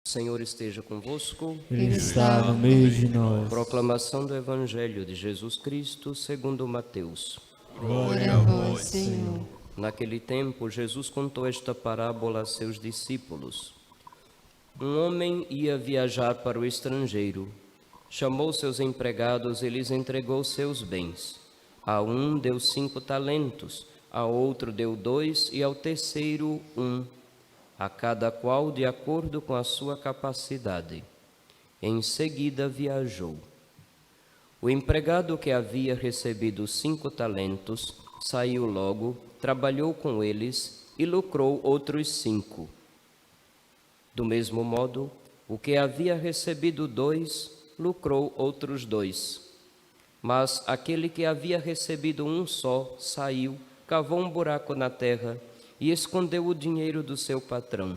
O Senhor esteja convosco. Ele está no meio de nós. Proclamação do Evangelho de Jesus Cristo segundo Mateus. Glória a vós, Senhor. Naquele tempo, Jesus contou esta parábola a seus discípulos. Um homem ia viajar para o estrangeiro. Chamou seus empregados e lhes entregou seus bens. A um deu 5 talentos, a outro deu 2 e ao terceiro 1, a cada qual de acordo com a sua capacidade. Em seguida viajou. O empregado que havia recebido 5 talentos saiu logo, trabalhou com eles e lucrou outros 5. Do mesmo modo, o que havia recebido 2 lucrou outros 2. Mas aquele que havia recebido 1 só saiu, cavou um buraco na terra e escondeu o dinheiro do seu patrão.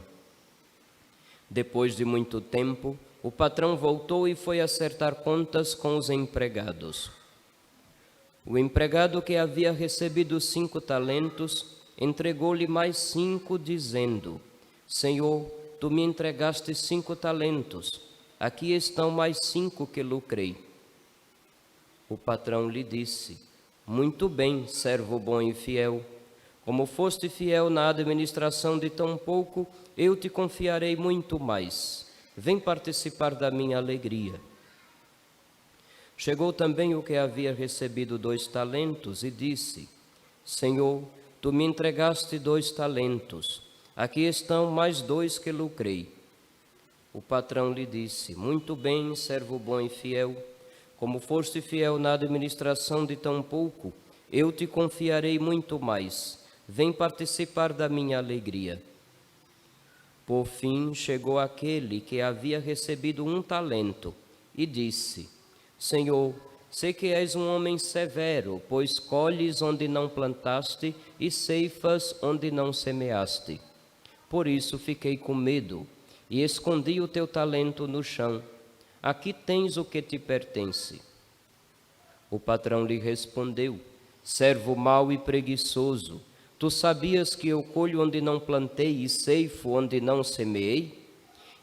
Depois de muito tempo, o patrão voltou e foi acertar contas com os empregados. O empregado que havia recebido 5 talentos entregou-lhe mais 5, dizendo: Senhor, tu me entregaste 5 talentos, aqui estão mais 5 que lucrei. O patrão lhe disse: Muito bem, servo bom e fiel. Como foste fiel na administração de tão pouco, eu te confiarei muito mais. Vem participar da minha alegria. Chegou também o que havia recebido 2 talentos e disse: Senhor, tu me entregaste 2 talentos. Aqui estão mais 2 que lucrei. O patrão lhe disse: Muito bem, servo bom e fiel. Como foste fiel na administração de tão pouco, eu te confiarei muito mais. Vem participar da minha alegria. Por fim, chegou aquele que havia recebido 1 talento e disse: Senhor, sei que és um homem severo, pois colhes onde não plantaste e ceifas onde não semeaste. Por isso fiquei com medo e escondi o teu talento no chão. Aqui tens o que te pertence. O patrão lhe respondeu: Servo mau e preguiçoso, tu sabias que eu colho onde não plantei e ceifo onde não semeei?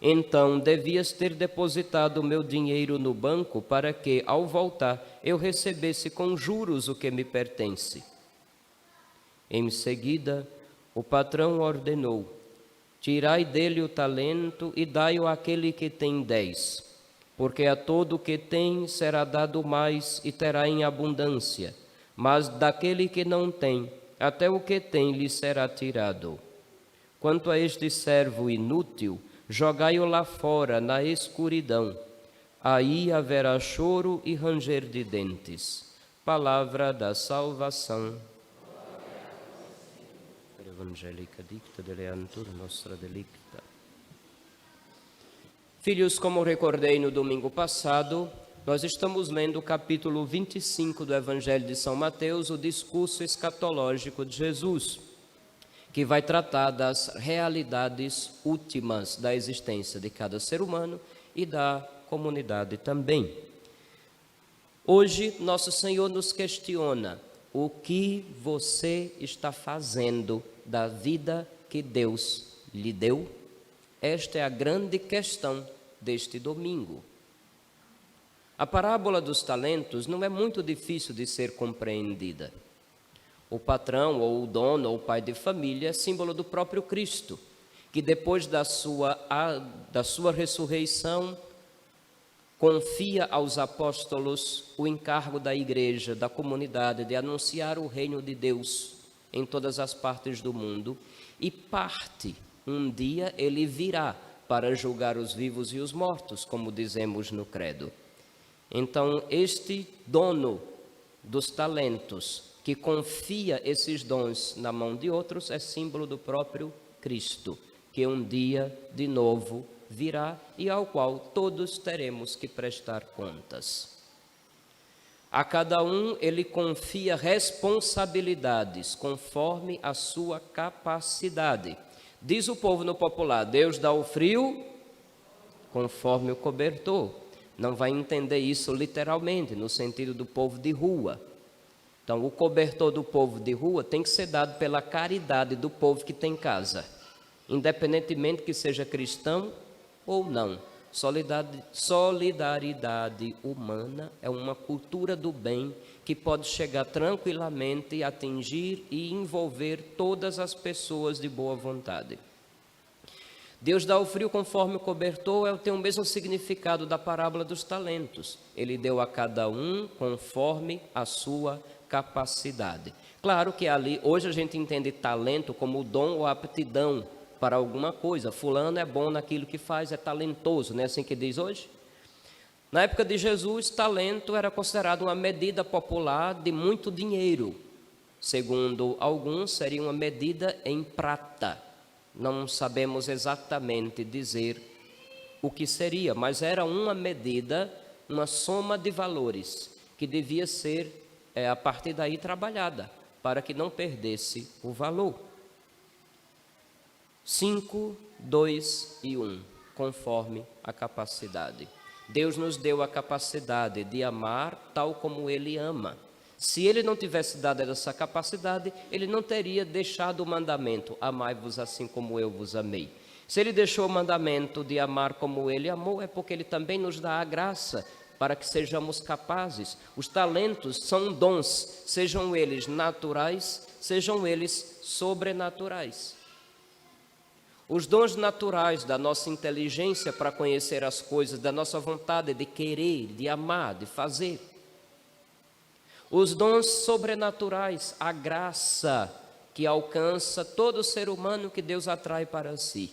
Então devias ter depositado o meu dinheiro no banco para que, ao voltar, eu recebesse com juros o que me pertence. Em seguida, o patrão ordenou: Tirai dele o talento e dai-o àquele que tem 10, porque a todo o que tem será dado mais e terá em abundância, mas daquele que não tem, até o que tem lhe será tirado. Quanto a este servo inútil, jogai-o lá fora, na escuridão. Aí haverá choro e ranger de dentes. Palavra da salvação. Evangelica dicta deleantur nostra delicta. Filhos, como recordei no domingo passado, nós estamos lendo o capítulo 25 do Evangelho de São Mateus, o discurso escatológico de Jesus, que vai tratar das realidades últimas da existência de cada ser humano e da comunidade também. Hoje, nosso Senhor nos questiona: o que você está fazendo da vida que Deus lhe deu? Esta é a grande questão deste domingo. A parábola dos talentos não é muito difícil de ser compreendida. O patrão, ou o dono, ou o pai de família é símbolo do próprio Cristo, que depois da sua ressurreição confia aos apóstolos o encargo da igreja, da comunidade, de anunciar o reino de Deus em todas as partes do mundo, e parte. Um dia ele virá para julgar os vivos e os mortos, como dizemos no credo. Então, este dono dos talentos, que confia esses dons na mão de outros, é símbolo do próprio Cristo, que um dia, de novo, virá e ao qual todos teremos que prestar contas. A cada um ele confia responsabilidades conforme a sua capacidade. Diz o povo no popular: Deus dá o frio conforme o cobertor. Não vai entender isso literalmente, no sentido do povo de rua. Então, o cobertor do povo de rua tem que ser dado pela caridade do povo que tem casa. Independentemente que seja cristão ou não. Solidariedade humana é uma cultura do bem que pode chegar tranquilamente, atingir e envolver todas as pessoas de boa vontade. Deus dá o frio conforme o cobertor tem o mesmo significado da parábola dos talentos. Ele deu a cada um conforme a sua capacidade. Claro que ali, hoje a gente entende talento como o dom ou aptidão para alguma coisa. Fulano é bom naquilo que faz, é talentoso, não é assim que diz hoje? Na época de Jesus, talento era considerado uma medida popular de muito dinheiro. Segundo alguns, seria uma medida em prata. Não sabemos exatamente dizer o que seria, mas era uma medida, uma soma de valores que devia ser, a partir daí, trabalhada, para que não perdesse o valor. 5, 2 e 1, conforme a capacidade. Deus nos deu a capacidade de amar tal como Ele ama. Se Ele não tivesse dado essa capacidade, Ele não teria deixado o mandamento, amai-vos assim como eu vos amei. Se Ele deixou o mandamento de amar como Ele amou, é porque Ele também nos dá a graça para que sejamos capazes. Os talentos são dons, sejam eles naturais, sejam eles sobrenaturais. Os dons naturais da nossa inteligência para conhecer as coisas, da nossa vontade de querer, de amar, de fazer. Os dons sobrenaturais, a graça que alcança todo ser humano que Deus atrai para si.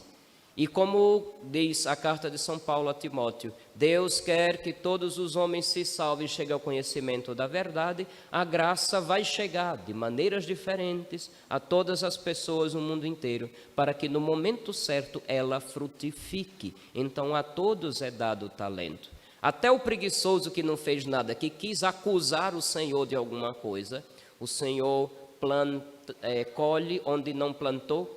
E como diz a carta de São Paulo a Timóteo, Deus quer que todos os homens se salvem e cheguem ao conhecimento da verdade. A graça vai chegar de maneiras diferentes a todas as pessoas no mundo inteiro, para que no momento certo ela frutifique. Então a todos é dado o talento. Até o preguiçoso que não fez nada, que quis acusar o Senhor de alguma coisa, o Senhor colhe onde não plantou,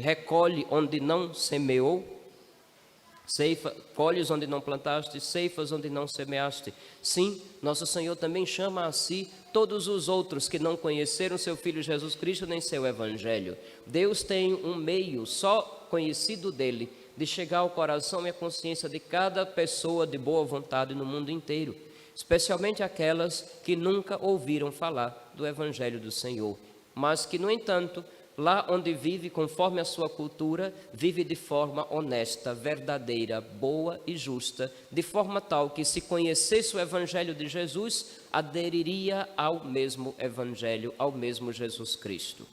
recolhe onde não semeou, colhes onde não plantaste, ceifas onde não semeaste. Sim, nosso Senhor também chama a si todos os outros que não conheceram seu Filho Jesus Cristo nem seu Evangelho. Deus tem um meio só conhecido dele de chegar ao coração e à consciência de cada pessoa de boa vontade no mundo inteiro, especialmente aquelas que nunca ouviram falar do Evangelho do Senhor, mas que, no entanto, lá onde vive, conforme a sua cultura, vive de forma honesta, verdadeira, boa e justa, de forma tal que, se conhecesse o Evangelho de Jesus, aderiria ao mesmo Evangelho, ao mesmo Jesus Cristo.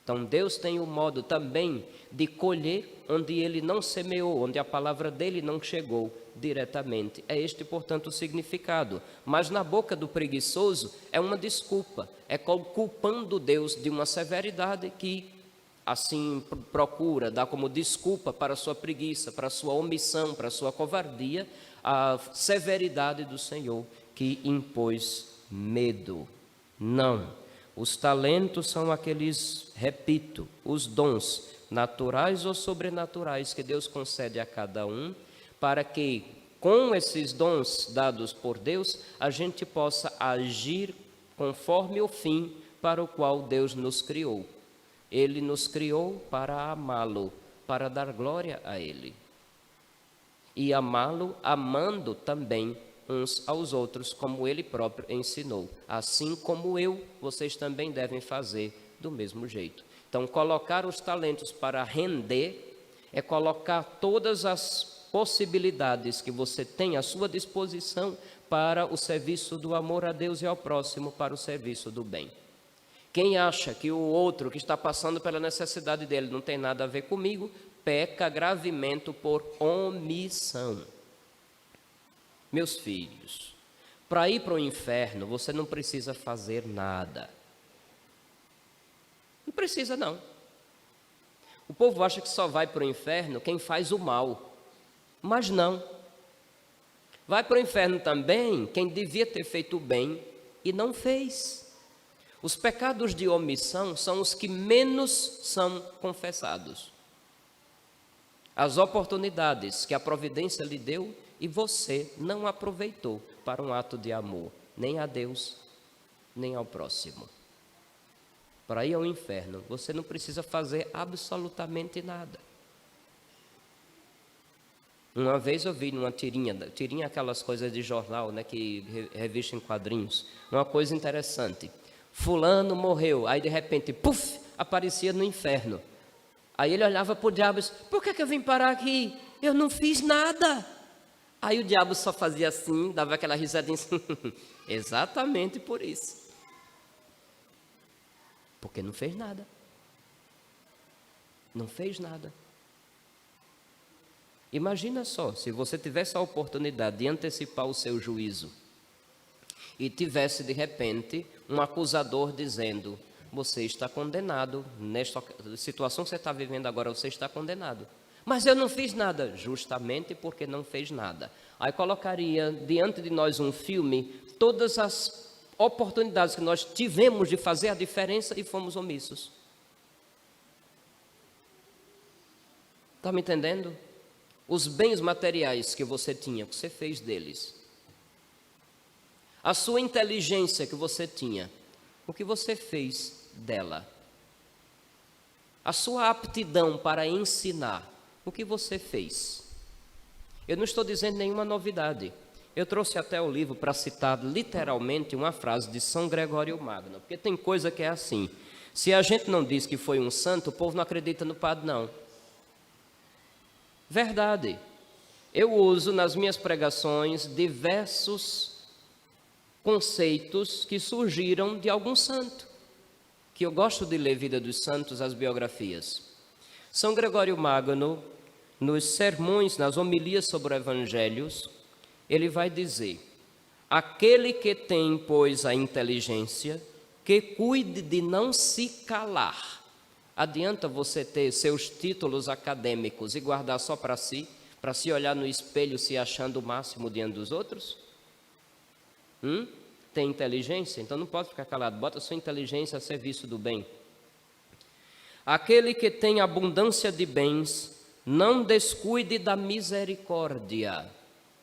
Então Deus tem um modo também de colher onde Ele não semeou, onde a palavra dEle não chegou diretamente. É este, portanto, o significado. Mas na boca do preguiçoso é uma desculpa, é culpando Deus de uma severidade que assim procura dar como desculpa para a sua preguiça, para a sua omissão, para a sua covardia, a severidade do Senhor que impôs medo. Não. Os talentos são aqueles, repito, os dons naturais ou sobrenaturais que Deus concede a cada um, para que, com esses dons dados por Deus, a gente possa agir conforme o fim para o qual Deus nos criou. Ele nos criou para amá-lo, para dar glória a Ele. E amá-lo amando também uns aos outros, como Ele próprio ensinou. Assim como eu, vocês também devem fazer do mesmo jeito. Então, colocar os talentos para render é colocar todas as possibilidades que você tem à sua disposição para o serviço do amor a Deus e ao próximo, para o serviço do bem. Quem acha que o outro que está passando pela necessidade dele não tem nada a ver comigo, peca gravemente por omissão. Meus filhos, para ir para o inferno, você não precisa fazer nada. Não precisa, não. O povo acha que só vai para o inferno quem faz o mal. Mas não. Vai para o inferno também quem devia ter feito o bem e não fez. Os pecados de omissão são os que menos são confessados. As oportunidades que a providência lhe deu e você não aproveitou para um ato de amor, nem a Deus, nem ao próximo. Para ir ao inferno, você não precisa fazer absolutamente nada. Uma vez eu vi numa tirinha aquelas coisas de jornal, né, que revista em quadrinhos, uma coisa interessante. Fulano morreu, aí de repente, puf, aparecia no inferno. Aí ele olhava para o diabo e disse, por que eu vim parar aqui? Eu não fiz nada. Aí o diabo só fazia assim, dava aquela risadinha assim, exatamente por isso. Porque não fez nada. Não fez nada. Imagina só, se você tivesse a oportunidade de antecipar o seu juízo e tivesse de repente um acusador dizendo, você está condenado, nesta situação que você está vivendo agora, você está condenado. Mas eu não fiz nada, justamente porque não fez nada. Aí colocaria diante de nós um filme, todas as oportunidades que nós tivemos de fazer a diferença e fomos omissos. Está me entendendo? Os bens materiais que você tinha, que você fez deles. A sua inteligência que você tinha, o que você fez dela. A sua aptidão para ensinar, o que você fez. Eu não estou dizendo nenhuma novidade. Eu trouxe até o livro para citar literalmente uma frase de São Gregório Magno, porque tem coisa que é assim. Se a gente não diz que foi um santo, o povo não acredita no padre, não. Verdade. Eu uso nas minhas pregações diversos conceitos que surgiram de algum santo, que eu gosto de ler Vida dos Santos, as biografias. São Gregório Magno, nos sermões, nas homilias sobre o Evangelhos, ele vai dizer, aquele que tem, pois, a inteligência, que cuide de não se calar. Adianta você ter seus títulos acadêmicos e guardar só para se olhar no espelho se achando o máximo diante dos outros? Tem inteligência? Então não pode ficar calado, bota sua inteligência a serviço do bem. Aquele que tem abundância de bens, não descuide da misericórdia.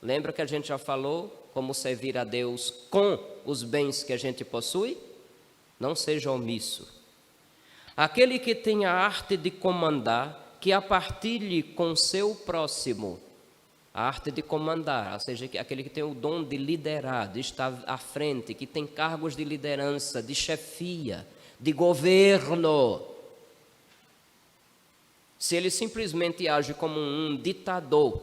Lembra que a gente já falou como servir a Deus com os bens que a gente possui? Não seja omisso. Aquele que tem a arte de comandar, que a partilhe com seu próximo. A arte de comandar, ou seja, aquele que tem o dom de liderar, de estar à frente, que tem cargos de liderança, de chefia, de governo. Se ele simplesmente age como um ditador,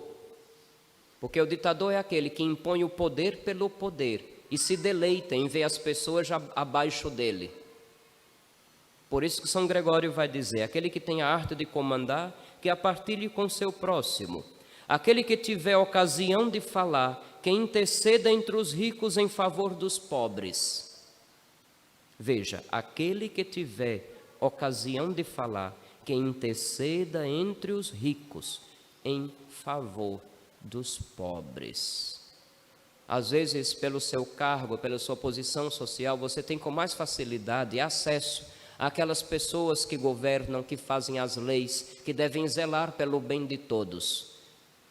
porque o ditador é aquele que impõe o poder pelo poder e se deleita em ver as pessoas abaixo dele. Por isso que São Gregório vai dizer, aquele que tem a arte de comandar, que a partilhe com seu próximo. Aquele que tiver ocasião de falar, que interceda entre os ricos em favor dos pobres. Veja, aquele que tiver ocasião de falar, que interceda entre os ricos em favor dos pobres. Às vezes, pelo seu cargo, pela sua posição social, você tem com mais facilidade acesso àquelas pessoas que governam, que fazem as leis, que devem zelar pelo bem de todos.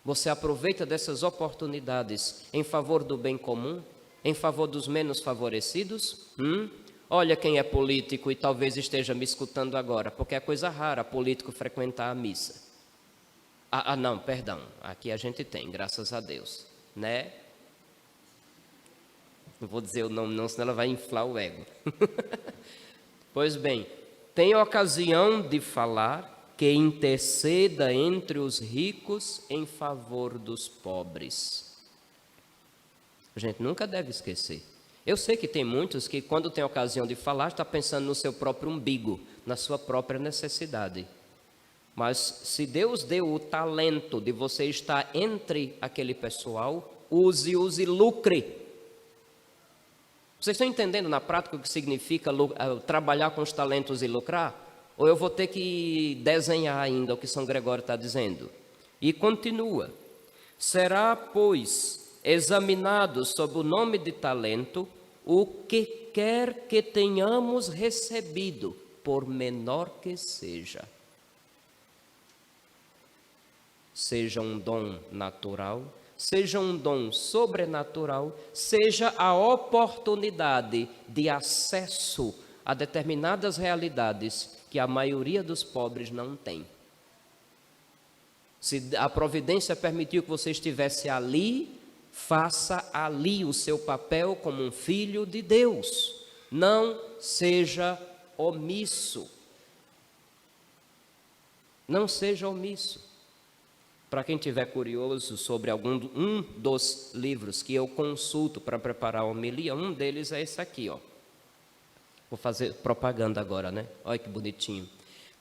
Você aproveita dessas oportunidades em favor do bem comum, em favor dos menos favorecidos? Olha quem é político e talvez esteja me escutando agora, porque é coisa rara político frequentar a missa. Não, perdão, aqui a gente tem, graças a Deus, né? Não vou dizer o nome não, senão ela vai inflar o ego. Pois bem, tem ocasião de falar, que interceda entre os ricos em favor dos pobres. A gente nunca deve esquecer. Eu sei que tem muitos que quando tem ocasião de falar, está pensando no seu próprio umbigo, na sua própria necessidade. Mas se Deus deu o talento de você estar entre aquele pessoal, use e lucre. Vocês estão entendendo na prática o que significa trabalhar com os talentos e lucrar? Ou eu vou ter que desenhar ainda o que São Gregório está dizendo? E continua. Será, pois, examinado sob o nome de talento o que quer que tenhamos recebido, por menor que seja. Seja um dom natural, seja um dom sobrenatural, seja a oportunidade de acesso a determinadas realidades que a maioria dos pobres não tem. Se a providência permitiu que você estivesse ali, faça ali o seu papel como um filho de Deus. Não seja omisso. Não seja omisso. Para quem estiver curioso sobre um dos livros que eu consulto para preparar a homilia, um deles é esse aqui, ó. Vou fazer propaganda agora, né? Olha que bonitinho.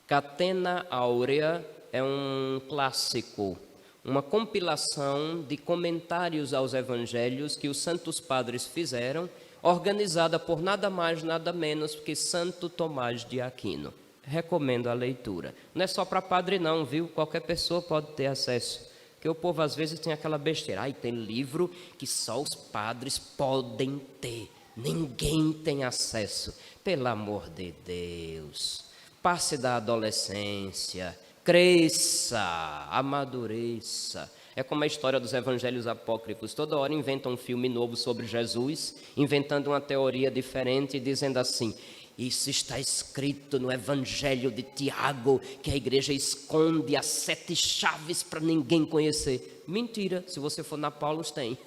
Catena Áurea é um clássico, uma compilação de comentários aos evangelhos que os santos padres fizeram, organizada por nada mais, nada menos que Santo Tomás de Aquino. Recomendo a leitura. Não é só para padre não, viu? Qualquer pessoa pode ter acesso. Porque o povo às vezes tem aquela besteira. Ai, tem livro que só os padres podem ter. Ninguém tem acesso. Pelo amor de Deus. Passe da adolescência. Cresça. Amadureça. É como a história dos evangelhos apócrifos. Toda hora inventam um filme novo sobre Jesus, inventando uma teoria diferente e dizendo assim: isso está escrito no Evangelho de Tiago, que a igreja esconde as 7 chaves para ninguém conhecer. Mentira, se você for na Paulus tem.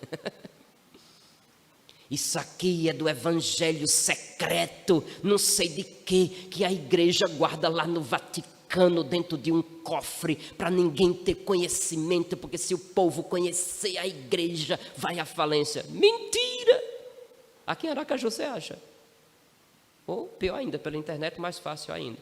Isso aqui é do Evangelho secreto, não sei de que a igreja guarda lá no Vaticano, dentro de um cofre, para ninguém ter conhecimento, porque se o povo conhecer a igreja, vai à falência. Mentira! Aqui em Aracaju você acha? Ou pior ainda, pela internet, mais fácil ainda.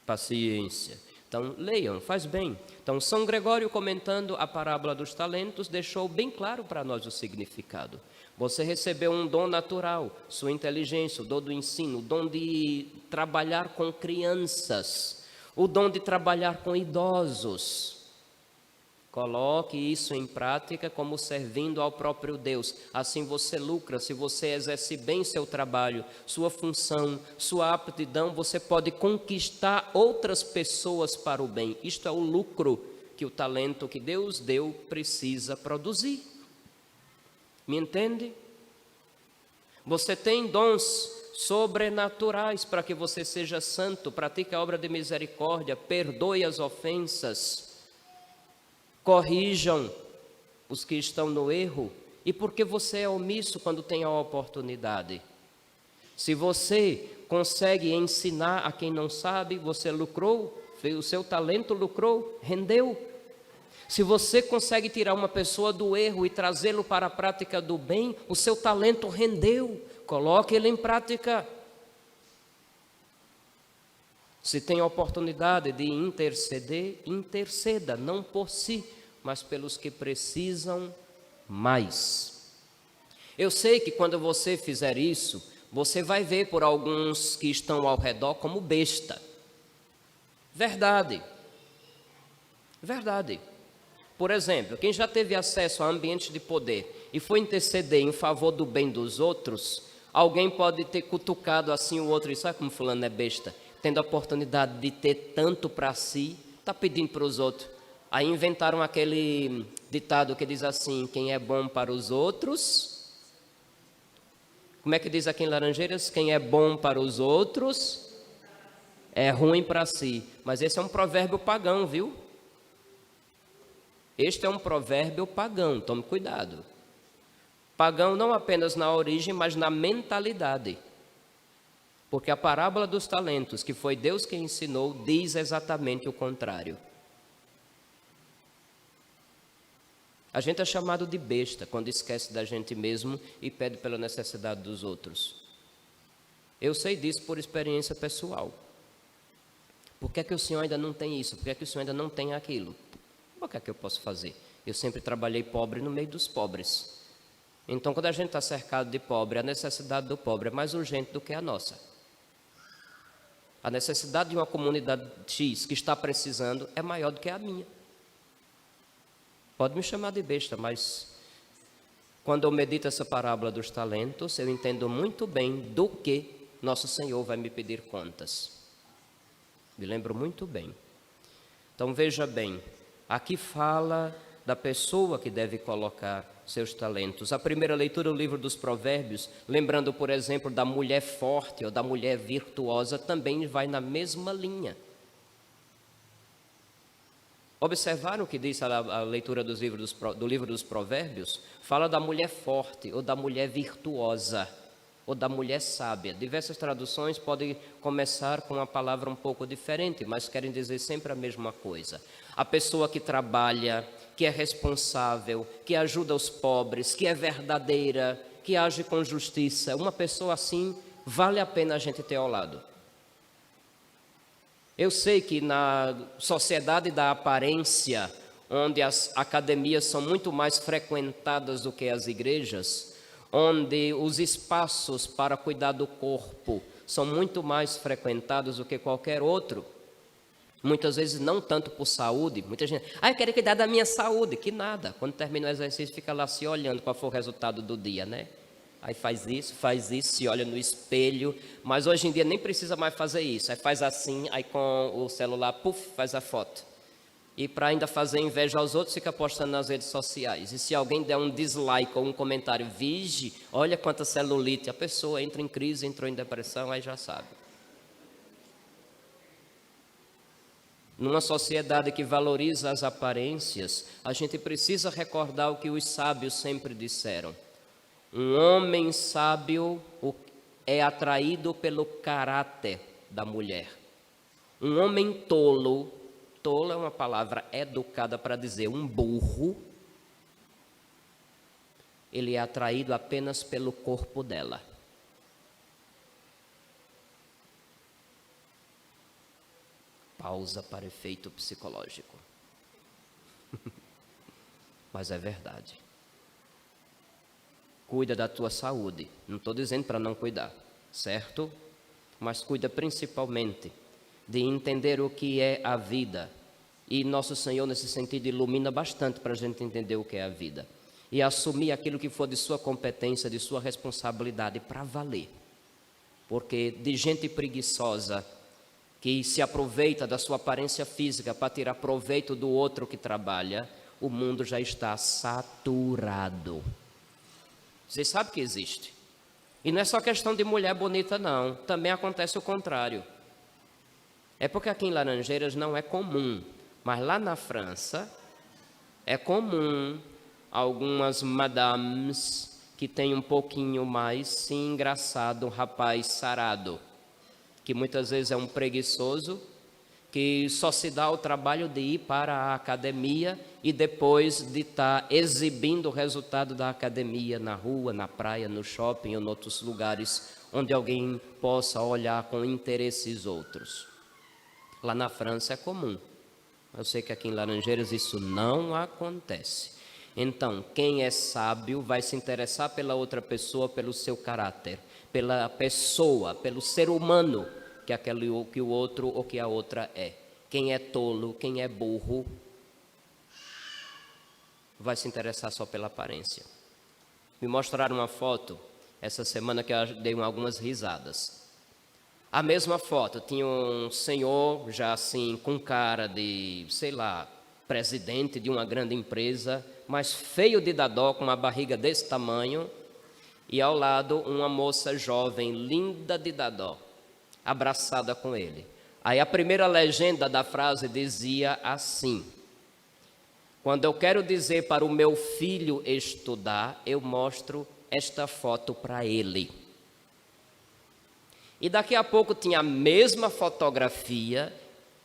Paciência. Então, leiam, faz bem. Então, São Gregório, comentando a parábola dos talentos, deixou bem claro para nós o significado. Você recebeu um dom natural, sua inteligência, o dom do ensino, o dom de trabalhar com crianças, o dom de trabalhar com idosos. Coloque isso em prática como servindo ao próprio Deus. Assim você lucra. Se você exerce bem seu trabalho, sua função, sua aptidão, você pode conquistar outras pessoas para o bem. Isto é o lucro que o talento que Deus deu precisa produzir. Me entende? Você tem dons sobrenaturais para que você seja santo, pratique a obra de misericórdia, perdoe as ofensas, corrijam os que estão no erro. E porque você é omisso quando tem a oportunidade? Se você consegue ensinar a quem não sabe, você lucrou, o seu talento lucrou, rendeu. Se você consegue tirar uma pessoa do erro e trazê-lo para a prática do bem, o seu talento rendeu. Coloque ele em prática. Se tem a oportunidade de interceder, interceda, não por si, mas pelos que precisam mais. Eu sei que quando você fizer isso, você vai ver por alguns que estão ao redor como besta. Verdade. Verdade. Por exemplo, quem já teve acesso a ambientes de poder e foi interceder em favor do bem dos outros, alguém pode ter cutucado assim o outro e sabe como fulano é besta? Tendo a oportunidade de ter tanto para si, está pedindo para os outros. Aí inventaram aquele ditado que diz assim: quem é bom para os outros... Como é que diz aqui em Laranjeiras? Quem é bom para os outros é ruim para si. Mas esse é um provérbio pagão, viu? Este é um provérbio pagão, tome cuidado. Pagão não apenas na origem, mas na mentalidade. Porque a parábola dos talentos, que foi Deus quem ensinou, diz exatamente o contrário. A gente é chamado de besta quando esquece da gente mesmo e pede pela necessidade dos outros. Eu sei disso por experiência pessoal. Por que é que o senhor ainda não tem isso? Por que é que o senhor ainda não tem aquilo? O que é que eu posso fazer? Eu sempre trabalhei pobre no meio dos pobres. Então, quando a gente está cercado de pobre, a necessidade do pobre é mais urgente do que a nossa. A necessidade de uma comunidade X que está precisando é maior do que a minha. Pode me chamar de besta, mas quando eu medito essa parábola dos talentos, eu entendo muito bem do que nosso Senhor vai me pedir contas. Me lembro muito bem. Então, veja bem. Aqui fala da pessoa que deve colocar seus talentos. A primeira leitura do livro dos Provérbios, lembrando, por exemplo, da mulher forte ou da mulher virtuosa, também vai na mesma linha. Observaram o que diz a leitura do livro dos Provérbios? Fala da mulher forte, ou da mulher virtuosa, ou da mulher sábia. Diversas traduções podem começar com uma palavra um pouco diferente, mas querem dizer sempre a mesma coisa. A pessoa que trabalha, que é responsável, que ajuda os pobres, que é verdadeira, que age com justiça. Uma pessoa assim vale a pena a gente ter ao lado. Eu sei que na sociedade da aparência, onde as academias são muito mais frequentadas do que as igrejas, onde os espaços para cuidar do corpo são muito mais frequentados do que qualquer outro, muitas vezes não tanto por saúde, muita gente, eu quero cuidar da minha saúde, que nada, quando termina o exercício fica lá se olhando qual foi o resultado do dia, né? Aí faz isso, se olha no espelho, mas hoje em dia nem precisa mais fazer isso, aí faz assim, aí com o celular, faz a foto. E para ainda fazer inveja aos outros, fica postando nas redes sociais. E se alguém der um dislike ou um comentário, vige, olha quanta celulite, a pessoa entra em crise, entrou em depressão, aí já sabe. Numa sociedade que valoriza as aparências, a gente precisa recordar o que os sábios sempre disseram. Um homem sábio é atraído pelo caráter da mulher. Um homem tolo é uma palavra educada para dizer um burro, ele é atraído apenas pelo corpo dela. Pausa para efeito psicológico. Mas é verdade. Cuida da tua saúde. Não estou dizendo para não cuidar, certo? Mas cuida principalmente de entender o que é a vida. E nosso Senhor, nesse sentido, ilumina bastante para a gente entender o que é a vida. E assumir aquilo que for de sua competência, de sua responsabilidade, para valer. Porque de gente preguiçosa, que se aproveita da sua aparência física para tirar proveito do outro que trabalha, o mundo já está saturado. Vocês sabem que existe. E não é só questão de mulher bonita, não. Também acontece o contrário. É porque aqui em Laranjeiras não é comum, mas lá na França é comum algumas madames que têm um pouquinho mais, sim, engraçado, um rapaz sarado, que muitas vezes é um preguiçoso, que só se dá o trabalho de ir para a academia e depois de estar exibindo o resultado da academia na rua, na praia, no shopping ou em outros lugares onde alguém possa olhar com interesses outros. Lá na França é comum. Eu sei que aqui em Laranjeiras isso não acontece. Então, quem é sábio vai se interessar pela outra pessoa, pelo seu caráter, pela pessoa, pelo ser humano que o outro ou que a outra é. Quem é tolo, quem é burro, vai se interessar só pela aparência. Me mostraram uma foto essa semana que eu dei algumas risadas. A mesma foto, tinha um senhor já assim com cara de, sei lá, presidente de uma grande empresa, mas feio de dadó, com uma barriga desse tamanho, e ao lado uma moça jovem, linda de dadó, abraçada com ele. Aí a primeira legenda da frase dizia assim: quando eu quero dizer para o meu filho estudar, eu mostro esta foto para ele. E daqui a pouco tinha a mesma fotografia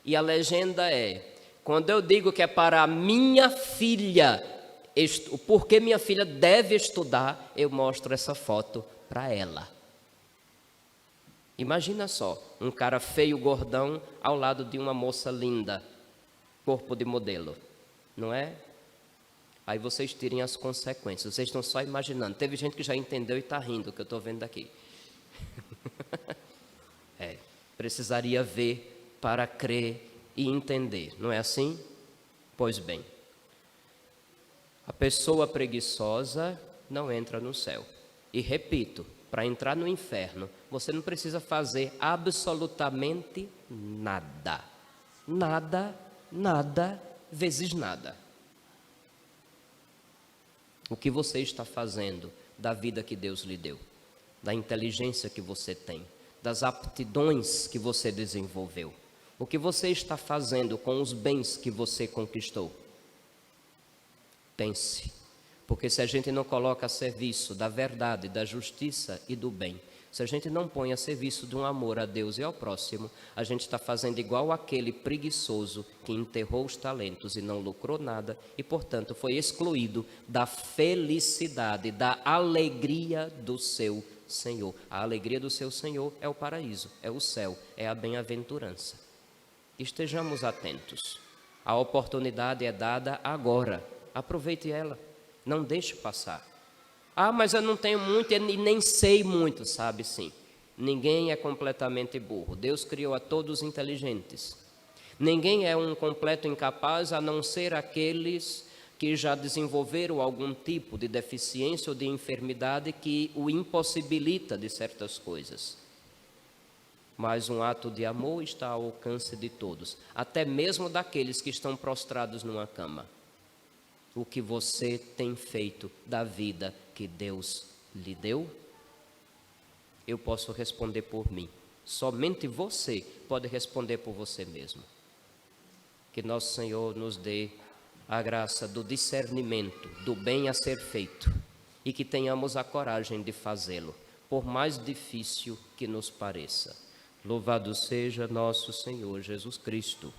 e a legenda é: quando eu digo que é para a minha filha, porque minha filha deve estudar, eu mostro essa foto para ela. Imagina só, um cara feio, gordão, ao lado de uma moça linda, corpo de modelo, não é? Aí vocês tirem as consequências, vocês estão só imaginando. Teve gente que já entendeu e está rindo, que eu estou vendo daqui. Precisaria ver para crer e entender, não é assim? Pois bem, a pessoa preguiçosa não entra no céu. E repito, para entrar no inferno, você não precisa fazer absolutamente nada. Nada, vezes nada. O que você está fazendo da vida que Deus lhe deu, da inteligência que você tem, das aptidões que você desenvolveu. O que você está fazendo com os bens que você conquistou? Pense, porque se a gente não coloca a serviço da verdade, da justiça e do bem, se a gente não põe a serviço de um amor a Deus e ao próximo, a gente está fazendo igual aquele preguiçoso que enterrou os talentos e não lucrou nada e, portanto, foi excluído da felicidade, da alegria do seu Senhor. A alegria do seu Senhor é o paraíso, é o céu, é a bem-aventurança. Estejamos atentos. A oportunidade é dada agora. Aproveite ela. Não deixe passar. Ah, mas eu não tenho muito e nem sei muito. Sabe sim. Ninguém é completamente burro. Deus criou a todos inteligentes. Ninguém é um completo incapaz a não ser aqueles que já desenvolveram algum tipo de deficiência ou de enfermidade que o impossibilita de certas coisas. Mas um ato de amor está ao alcance de todos, até mesmo daqueles que estão prostrados numa cama. O que você tem feito da vida que Deus lhe deu? Eu posso responder por mim. Somente você pode responder por você mesmo. Que nosso Senhor nos dê a graça do discernimento, do bem a ser feito, e que tenhamos a coragem de fazê-lo, por mais difícil que nos pareça. Louvado seja nosso Senhor Jesus Cristo.